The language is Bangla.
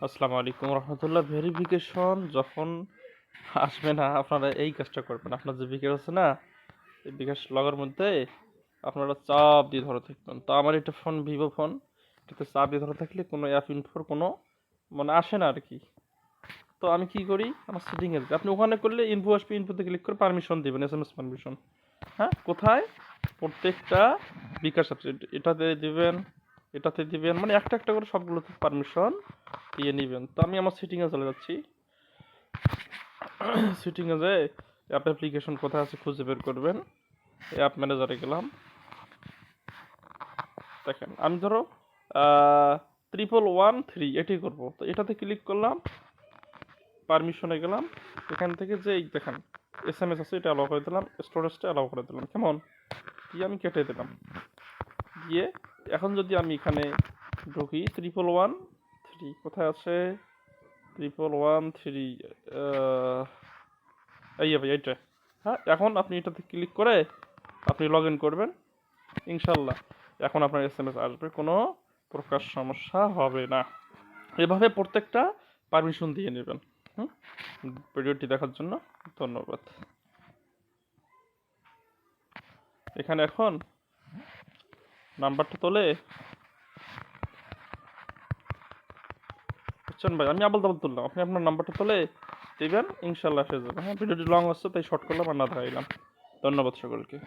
আসসালামু আলাইকুম রহমতুল্লাহ। ভেরিফিকেশন যখন আসবে না, আপনারা এই কাজটা করবেন। আপনার যে বিকাশ আছে না, এই বিকাশ লগের মধ্যে আপনারা চাপ দিয়ে ধরে থাকবেন। তো আমার এটা ফোন, ভিভো ফোন, এটাতে চাপ দিয়ে ধরে থাকলে কোনো অ্যাপ ইনফোর কোনো মানে আসে না আর কি। তো আমি কি করি, আমার সেটিংয়ে আপনি ওখানে করলে ইনফো আসবে, ইনফোতে ক্লিক করে পারমিশন দিবেন, SMS পারমিশন। হ্যাঁ, কোথায়? প্রত্যেকটা বিকাশ অ্যাপস এটাতে দিবেন, এটাতে দিবেন, মানে একটা একটা করে সবগুলোতে পারমিশন দিয়ে নেবেন। তো আমি আমার সেটিংয়ে চলে যাচ্ছি। সেটিংয়ে যেয়ে অ্যাপ অ্যাপ্লিকেশন কোথায় আছে খুঁজে বের করবেন। অ্যাপ ম্যানেজারে গেলাম। দেখেন আমি ধরো 1113 এটি করব, তো এটাতে ক্লিক করলাম, পারমিশনে গেলাম। এখান থেকে যে এই দেখেন SMS আছে, এটা অ্যালাউ করে দিলাম, স্টোরেজটা অ্যালাউ করে দিলাম। কেমন দিয়ে আমি কেটে দিলাম। দিয়ে এখন যদি আমি এখানে ঢুকি, 1113 কোথায় আছে? 1113 এই ভাই এইটা। হ্যাঁ, এখন আপনি এটাতে ক্লিক করে আপনি লগ ইন করবেন, ইনশাল্লাহ এখন আপনার SMS আসবে, কোনো প্রকার সমস্যা হবে না। এভাবে প্রত্যেকটা পারমিশন দিয়ে নেবেন। হুম, ভিডিওটি দেখার জন্য ধন্যবাদ। এখানে এখন নাম্বারটা তোলে, বুঝছেন ভাই, আমি আবল তাবল তুললাম, আপনি আপনার নাম্বারটা তোলে দিবেন, ইনশাল্লাহ এসে যাবে। হ্যাঁ, ভিডিওটি লং হচ্ছে তাই শর্ট করলাম আর না দেখাইলাম। ধন্যবাদ সকলকে।